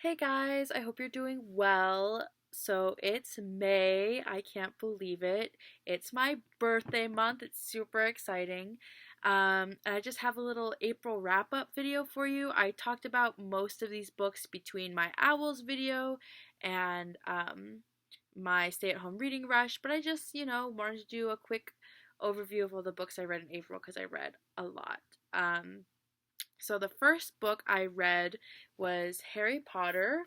Hey guys, I hope you're doing well. So it's May. I can't believe it. It's my birthday month. It's super exciting. And I just have a little April wrap up video for you. I talked about most of these books between my Owls video and my stay at home reading rush, but I just, wanted to do a quick overview of all the books I read in April because I read a lot. So the first book I read was Harry Potter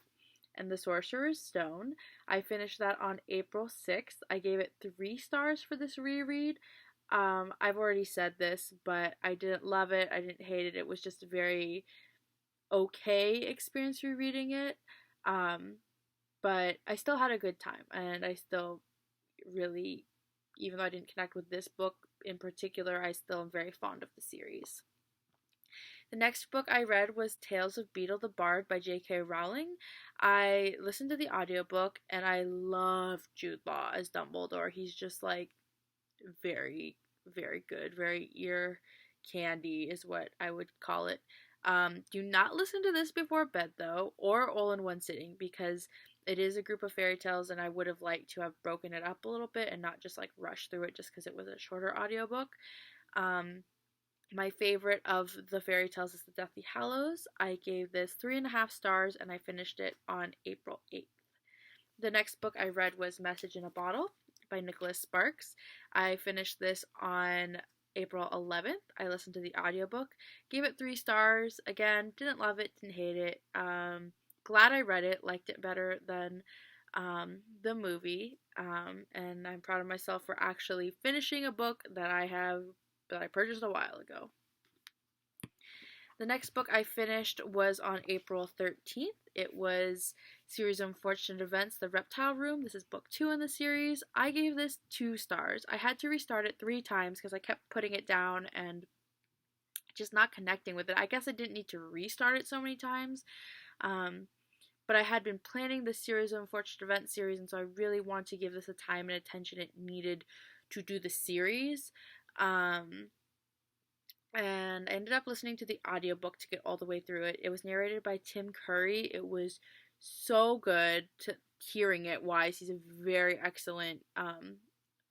and the Sorcerer's Stone. I finished that on April 6th. I gave it 3 stars for this reread. I've already said this, but I didn't love it. I didn't hate it. It was just a very okay experience rereading it. But I still had a good time, and I still really, even though I didn't connect with this book in particular, I still am very fond of the series. The next book I read was Tales of Beedle the Bard by J.K. Rowling. I listened to the audiobook and I love Jude Law as Dumbledore. He's just like very, very good. Very ear candy is what I would call it. Do not listen to this before bed though, or all in one sitting, because it is a group of fairy tales and I would have liked to have broken it up a little bit and not just like rush through it just because it was a shorter audiobook. My favorite of the fairy tales is The Deathly Hallows. I gave this 3.5 stars and I finished it on April 8th. The next book I read was Message in a Bottle by Nicholas Sparks. I finished this on April 11th. I listened to the audiobook, gave it 3 stars. Again, didn't love it, didn't hate it. Glad I read it, liked it better than the movie. And I'm proud of myself for actually finishing a book that I purchased a while ago. The next book I finished was on April 13th. It was Series of Unfortunate Events, The Reptile Room. This is book 2 in the series. I gave this 2 stars. I had to restart it 3 times because I kept putting it down and just not connecting with it. I guess I didn't need to restart it so many times. But I had been planning the Series of Unfortunate Events series, and so I really wanted to give this the time and attention it needed to do the series. And I ended up listening to the audiobook to get all the way through it. It was narrated by Tim Curry. It was so good to hearing it wise. He's a very excellent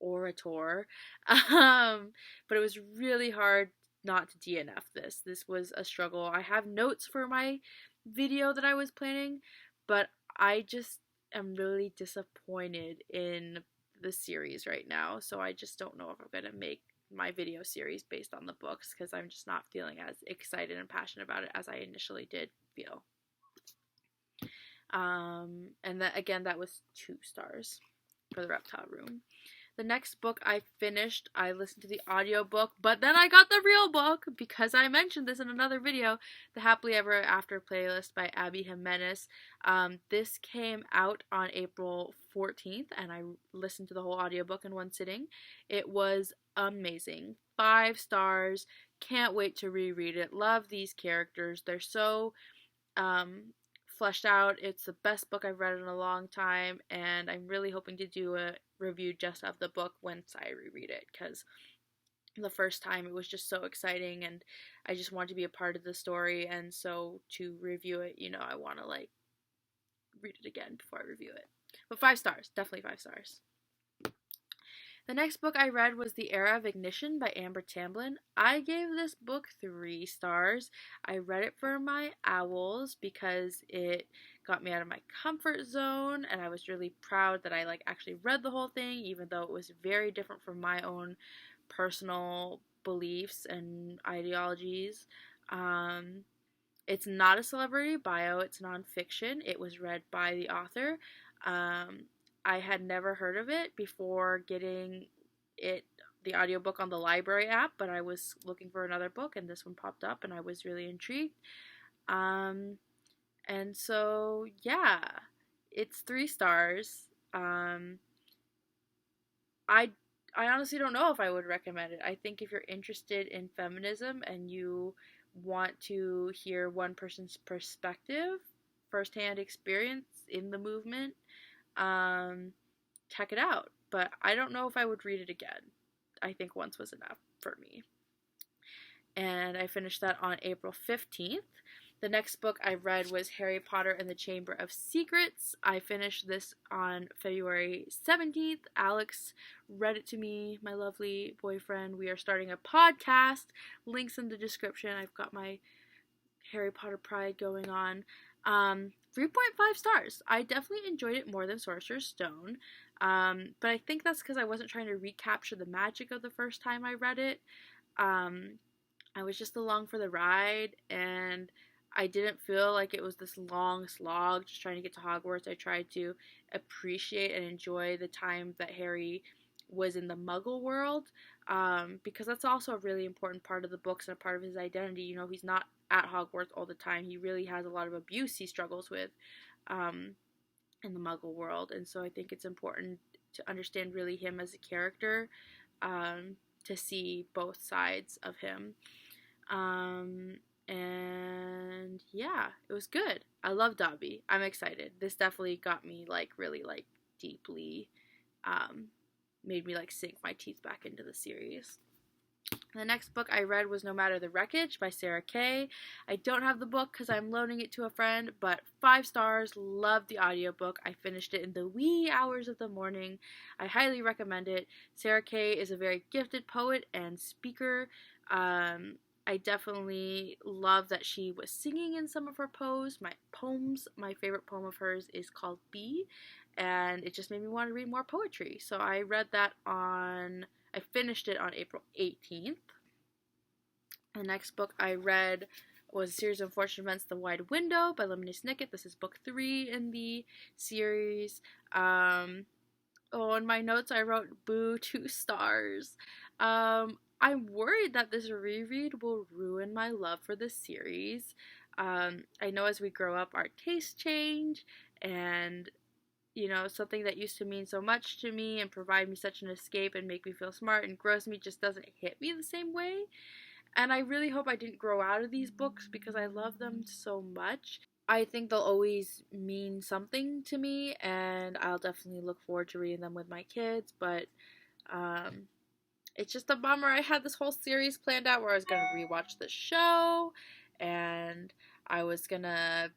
orator. But it was really hard not to DNF this. This was a struggle. I have notes for my video that I was planning, but I just am really disappointed in the series right now. So I just don't know if I'm going to make my video series based on the books because I'm just not feeling as excited and passionate about it as I initially did feel. And that, again, that was 2 stars for The Reptile Room. The next book I finished, I listened to the audiobook, but then I got the real book because I mentioned this in another video, The Happily Ever After playlist by Abby Jimenez. This came out on April 14th, and I listened to the whole audiobook in one sitting. It was amazing. 5 stars. Can't wait to reread it. Love these characters. They're so fleshed out. It's the best book I've read in a long time, and I'm really hoping to do a review just of the book once I reread it, because the first time it was just so exciting and I just wanted to be a part of the story, and so to review it, I want to like read it again before I review it. But 5 stars, definitely 5 stars. The next book I read was The Era of Ignition by Amber Tamblyn. I gave this book 3 stars. I read it for my owls because it got me out of my comfort zone, and I was really proud that I actually read the whole thing, even though it was very different from my own personal beliefs and ideologies. It's not a celebrity bio, it's nonfiction. It was read by the author. I had never heard of it before getting the audiobook on the library app, but I was looking for another book and this one popped up and I was really intrigued. And so yeah, it's 3 stars. I honestly don't know if I would recommend it. I think if you're interested in feminism and you want to hear one person's perspective, firsthand experience in the movement, check it out. But I don't know if I would read it again. I think once was enough for me. And I finished that on April 15th. The next book I read was Harry Potter and the Chamber of Secrets. I finished this on February 17th. Alex read it to me, my lovely boyfriend. We are starting a podcast. Links in the description. I've got my Harry Potter pride going on. 3.5 stars. I definitely enjoyed it more than Sorcerer's Stone. But I think that's because I wasn't trying to recapture the magic of the first time I read it. I was just along for the ride, and I didn't feel like it was this long slog just trying to get to Hogwarts. I tried to appreciate and enjoy the time that Harry was in the Muggle world, because that's also a really important part of the books and a part of his identity. You know, he's not at Hogwarts all the time. He really has a lot of abuse he struggles with in the Muggle world, and so I think it's important to understand really him as a character, to see both sides of him. And yeah, it was good. I love Dobby. I'm excited. This definitely got me really deeply, made me sink my teeth back into the series. The next book I read was No Matter the Wreckage by Sarah Kay. I don't have the book because I'm loaning it to a friend, but 5 stars, loved the audiobook. I finished it in the wee hours of the morning. I highly recommend it. Sarah Kay is a very gifted poet and speaker. I definitely love that she was singing in some of her poems. My favorite poem of hers is called Bee, and it just made me want to read more poetry. So I finished it on April 18th. The next book I read was a series of unfortunate events, The Wide Window by Lemony Snicket. This is book 3 in the series. In my notes I wrote boo 2 stars. I'm worried that this reread will ruin my love for this series. I know as we grow up our tastes change, and something that used to mean so much to me and provide me such an escape and make me feel smart and gross me just doesn't hit me the same way. And I really hope I didn't grow out of these books because I love them so much. I think they'll always mean something to me, and I'll definitely look forward to reading them with my kids, but it's just a bummer. I had this whole series planned out where I was going to rewatch the show, and I was going to,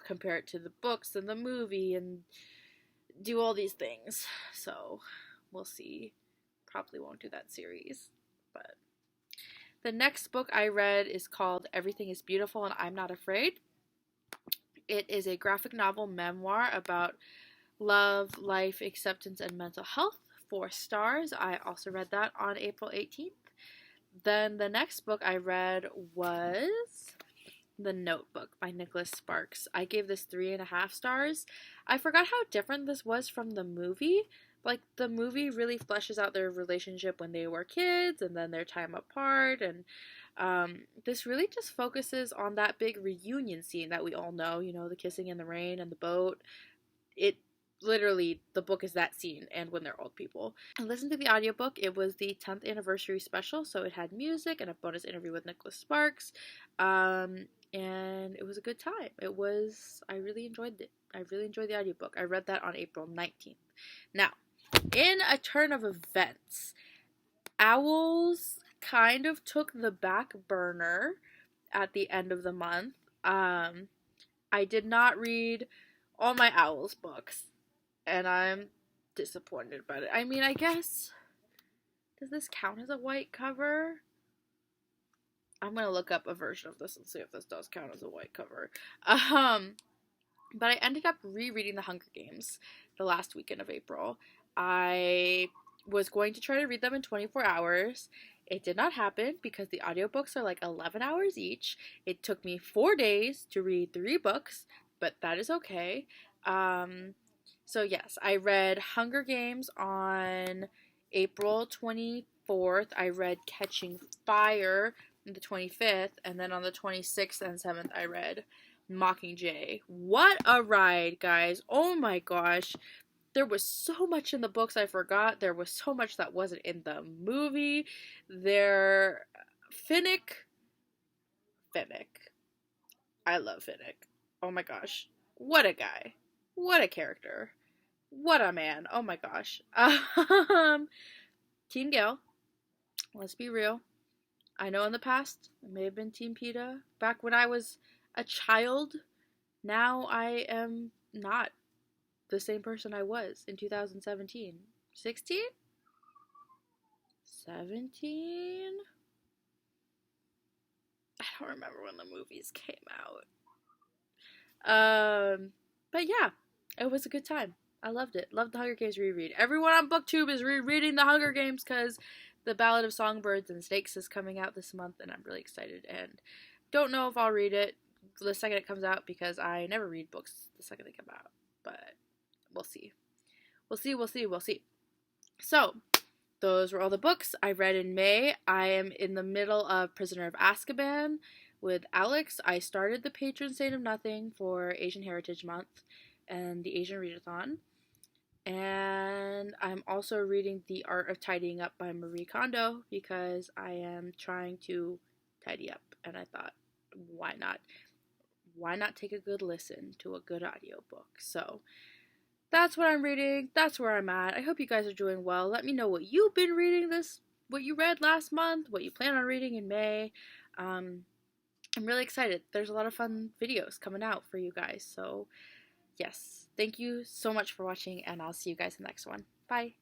compare it to the books and the movie and do all these things. So we'll see. Probably won't do that series. But the next book I read is called Everything is Beautiful and I'm Not Afraid. It is a graphic novel memoir about love, life, acceptance, and mental health. 4 stars. I also read that on April 18th. Then the next book I read was The Notebook by Nicholas Sparks. I gave this 3.5 stars. I forgot how different this was from the movie. The movie really fleshes out their relationship when they were kids and then their time apart, and this really just focuses on that big reunion scene that we all know, the kissing in the rain and the boat. Literally, the book is that scene, and when they're old people. I listened to the audiobook. It was the 10th anniversary special, so it had music and a bonus interview with Nicholas Sparks, and it was a good time. I really enjoyed it. I really enjoyed the audiobook. I read that on April 19th. Now, in a turn of events, Owls kind of took the back burner at the end of the month. I did not read all my Owls books, and I'm disappointed about it. I mean, I guess, does this count as a white cover? I'm gonna look up a version of this and see if this does count as a white cover. But I ended up rereading The Hunger Games the last weekend of April. I was going to try to read them in 24 hours. It did not happen because the audiobooks are 11 hours each. It took me 4 days to read 3 books, but that is okay. So yes, I read Hunger Games on April 24th. I read Catching Fire on the 25th, and then on the 26th and 7th I read Mockingjay. What a ride, guys. Oh my gosh. There was so much in the books I forgot. There was so much that wasn't in the movie. Finnick. I love Finnick. Oh my gosh. What a guy. What a character. What a man. Oh my gosh. Team Gale. Let's be real. I know in the past I may have been Team PETA back when I was a child. Now I am not the same person I was in 2017. 16? 17? I don't remember when the movies came out. But yeah, it was a good time. I loved it. Loved the Hunger Games reread. Everyone on BookTube is rereading the Hunger Games because the Ballad of Songbirds and Snakes is coming out this month, and I'm really excited. And don't know if I'll read it the second it comes out because I never read books the second they come out. But we'll see. We'll see. We'll see. We'll see. So those were all the books I read in May. I am in the middle of Prisoner of Azkaban with Alex. I started the Patron Saint of Nothing for Asian Heritage Month and the Asian Readathon. And I'm also reading The Art of Tidying Up by Marie Kondo because I am trying to tidy up. And I thought, why not? Why not take a good listen to a good audiobook? So that's what I'm reading. That's where I'm at. I hope you guys are doing well. Let me know what you've been reading what you read last month, what you plan on reading in May. I'm really excited. There's a lot of fun videos coming out for you guys. So yes, thank you so much for watching, and I'll see you guys in the next one. Bye.